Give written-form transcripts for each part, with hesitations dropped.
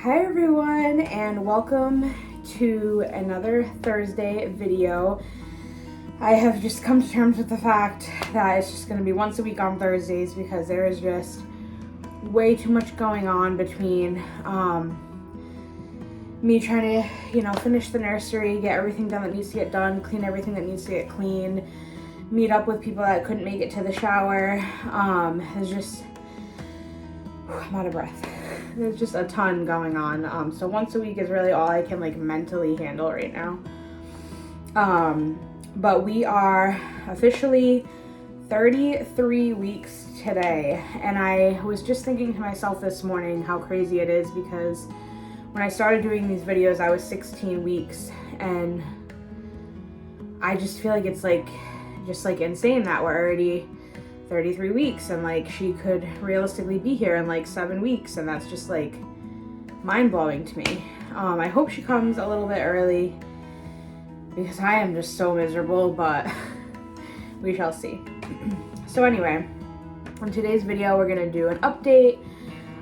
Hi everyone, and welcome to another Thursday video. I have just come to terms with the fact that it's just going to be once a week on Thursdays because there is just way too much going on between me trying to, finish the nursery, get everything done that needs to get done, clean everything that needs to get cleaned, meet up with people that couldn't make it to the shower. It's just, I'm out of breath. There's just a ton going on. So once a week is really all I can mentally handle right now. But we are officially 33 weeks today. And I was just thinking to myself this morning how crazy it is because when I started doing these videos, I was 16 weeks. And I just feel like it's just insane that we're already 33 weeks and she could realistically be here in 7 weeks, and that's just mind-blowing to me. I hope she comes a little bit early because I am just so miserable, but we shall see. So anyway, in today's video we're gonna do an update,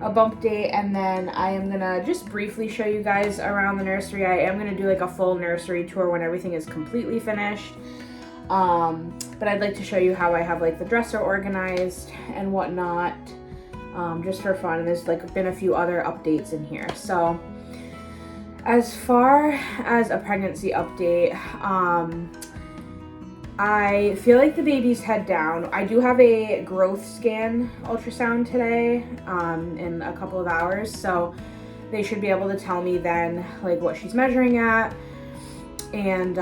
a bump date, and then I am gonna just briefly show you guys around the nursery. I am gonna do a full nursery tour when everything is completely finished. But I'd like to show you how I have the dresser organized and whatnot, just for fun. And there's been a few other updates in here. So as far as a pregnancy update, I feel like the baby's head down. I do have a growth scan ultrasound today, in a couple of hours. So they should be able to tell me then what she's measuring at and,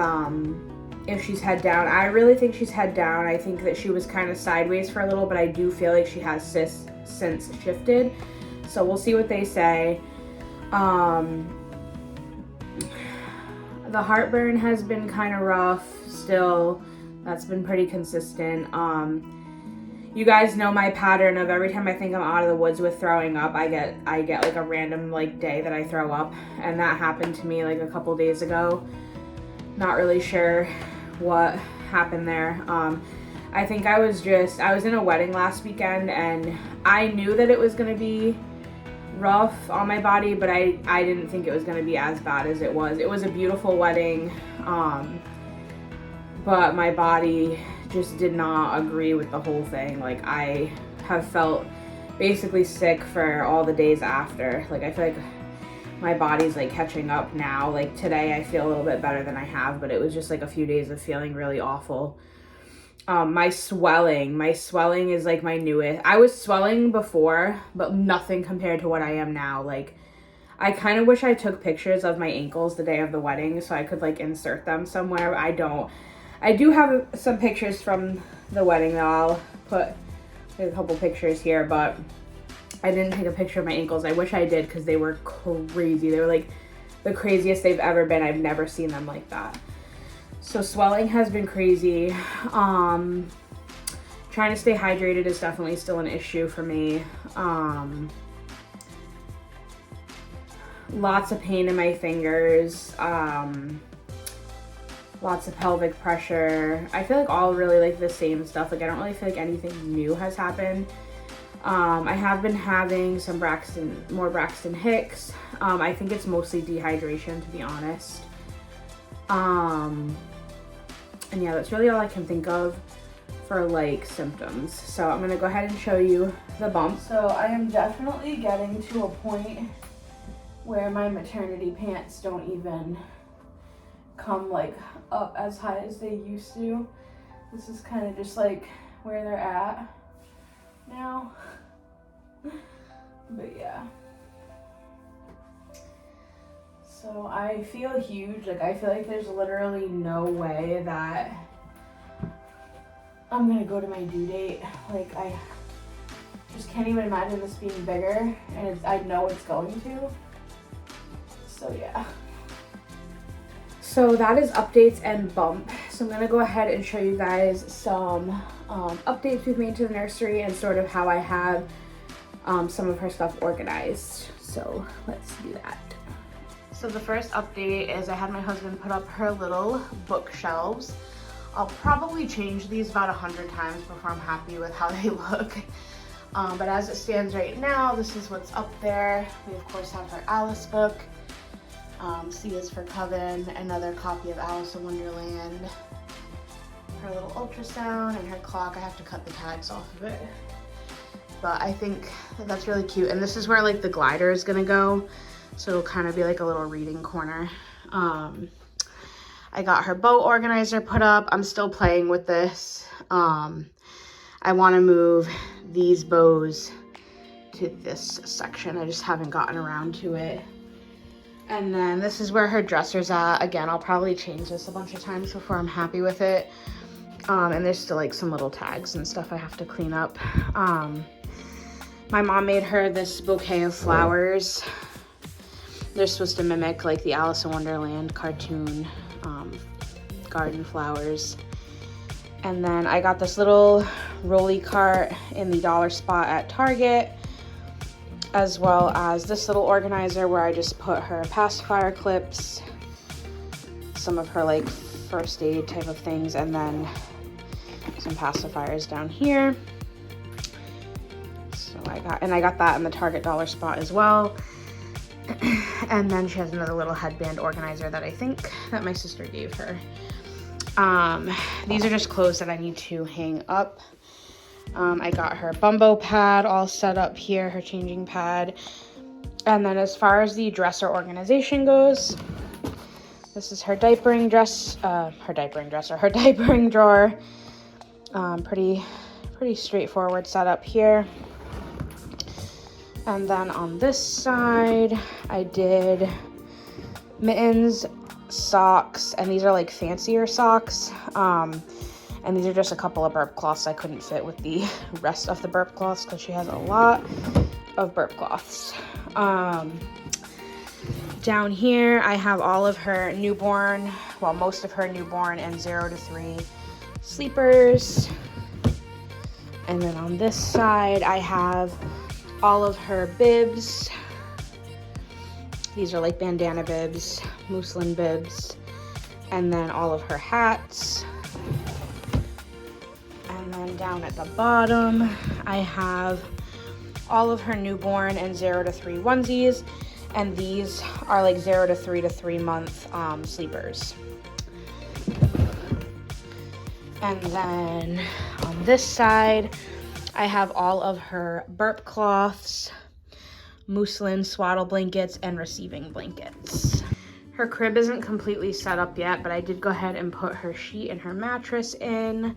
if she's head down. I really think she's head down. I think that she was kind of sideways for a little, but I do feel like she has since shifted. So we'll see what they say. The heartburn has been kind of rough still. That's been pretty consistent. You guys know my pattern of every time I think I'm out of the woods with throwing up, I get a random day that I throw up, and that happened to me a couple days ago. Not really sure what happened there. I think I was in a wedding last weekend, and I knew that it was going to be rough on my body, but I didn't think it was going to be as bad as it was. It was a beautiful wedding, but my body just did not agree with the whole thing. I have felt basically sick for all the days after. I feel like my body's catching up now. Today I feel a little bit better than I have, but it was just a few days of feeling really awful. My swelling is my newest. I was swelling before, but nothing compared to what I am now. I kind of wish I took pictures of my ankles the day of the wedding so I could insert them somewhere. I don't. I do have some pictures from the wedding that I'll put. There's a couple pictures here, but I didn't take a picture of my ankles. I wish I did because they were crazy. They were the craziest they've ever been. I've never seen them like that. So swelling has been crazy. Trying to stay hydrated is definitely still an issue for me. Lots of pain in my fingers. Lots of pelvic pressure. I feel all really the same stuff. I don't really feel anything new has happened. I have been having some more Braxton Hicks. I think it's mostly dehydration, to be honest. And yeah, that's really all I can think of for symptoms. So I'm gonna go ahead and show you the bump. So I am definitely getting to a point where my maternity pants don't even come up as high as they used to. This is kind of just where they're at now. But yeah, so I feel huge. I feel there's literally no way that I'm gonna go to my due date. I just can't even imagine this being bigger, and I know it's going to. So yeah. So that is updates and bump. So I'm gonna go ahead and show you guys some updates we've made to the nursery and sort of how I have some of her stuff organized. So let's do that. So the first update is I had my husband put up her little bookshelves. I'll probably change these about 100 times before I'm happy with how they look. But as it stands right now, this is what's up there. We of course have her Alice book. C is for Coven, another copy of Alice in Wonderland, her little ultrasound, and her clock. I have to cut the tags off of it. But I think that's really cute. And this is where like the glider is gonna go. So it'll kind of be like a little reading corner. I got her bow organizer put up. I'm still playing with this. I wanna move these bows to this section. I just haven't gotten around to it. And then this is where her dresser's at. Again, I'll probably change this a bunch of times before I'm happy with it. And there's still like some little tags and stuff I have to clean up. My mom made her this bouquet of flowers. They're supposed to mimic like the Alice in Wonderland cartoon garden flowers. And then I got this little rolly cart in the dollar spot at Target, as well as this little organizer where I just put her pacifier clips, some of her like first aid type of things, and then some pacifiers down here. So I got that in the Target dollar spot as well. And then she has another little headband organizer that I think that my sister gave her. These are just clothes that I need to hang up. I got her bumbo pad all set up here, her changing pad. And then as far as the dresser organization goes, this is her diapering drawer. Pretty straightforward setup here. And then on this side, I did mittens, socks, and these are like fancier socks. And these are just a couple of burp cloths I couldn't fit with the rest of the burp cloths because she has a lot of burp cloths. Down here, I have all of her newborn, well, most of her newborn and 0 to 3 sleepers. And then on this side, I have all of her bibs. These are like bandana bibs, muslin bibs, and then all of her hats. And then down at the bottom, I have all of her newborn and 0 to 3 onesies, and these are like 0 to 3 month sleepers. And then on this side, I have all of her burp cloths, muslin swaddle blankets, and receiving blankets. Her crib isn't completely set up yet, but I did go ahead and put her sheet and her mattress in.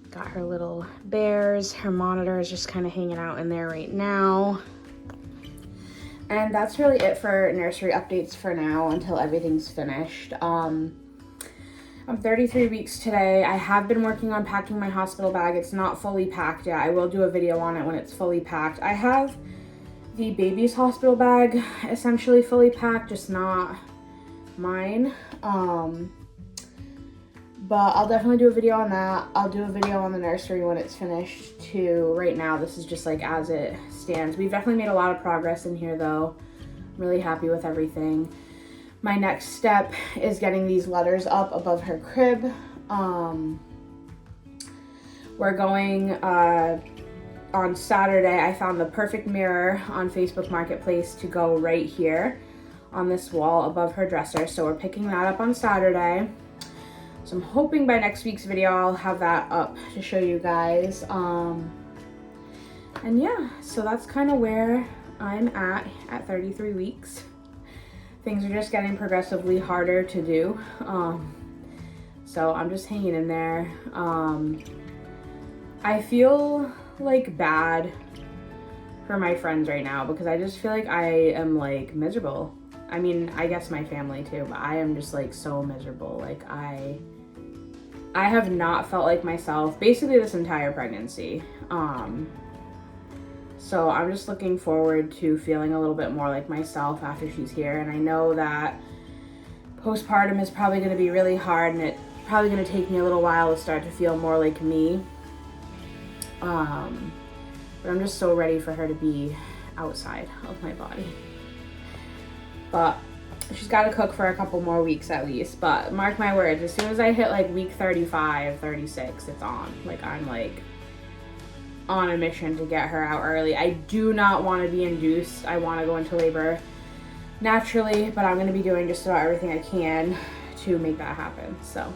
Got her little bears. Her monitor is just kind of hanging out in there right now. And that's really it for nursery updates for now until everything's finished. I'm 33 weeks today. I have been working on packing my hospital bag. It's not fully packed yet. I will do a video on it when it's fully packed. I have the baby's hospital bag essentially fully packed, just not mine. But I'll definitely do a video on that. I'll do a video on the nursery when it's finished too. Right now, this is just like as it stands. We've definitely made a lot of progress in here though. I'm really happy with everything. My next step is getting these letters up above her crib. We're going on Saturday. I found the perfect mirror on Facebook Marketplace to go right here on this wall above her dresser. So we're picking that up on Saturday. So I'm hoping by next week's video I'll have that up to show you guys. And yeah, so that's kind of where I'm at 33 weeks. Things are just getting progressively harder to do. So I'm just hanging in there. I feel like bad for my friends right now because I just feel like I am like miserable. I mean, I guess my family too, but I am just like so miserable. Like I have not felt like myself basically this entire pregnancy. So I'm just looking forward to feeling a little bit more like myself after she's here. And I know that postpartum is probably going to be really hard and it's probably going to take me a little while to start to feel more like me. But I'm just so ready for her to be outside of my body. But she's got to cook for a couple more weeks at least. But mark my words, as soon as I hit like week 35, 36, it's on. Like I'm like on a mission to get her out early. I do not want to be induced. I want to go into labor naturally, but I'm going to be doing just about everything I can to make that happen. So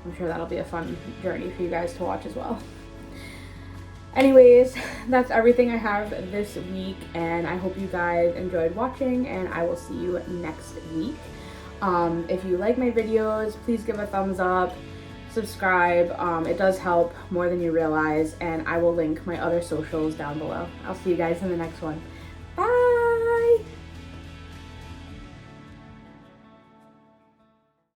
I'm sure that'll be a fun journey for you guys to watch as well. Anyways, that's everything I have this week, and I hope you guys enjoyed watching, and I will see you next week. If you like my videos, please give a thumbs up, subscribe. It does help more than you realize, and I will link my other socials down below. I'll see you guys in the next one.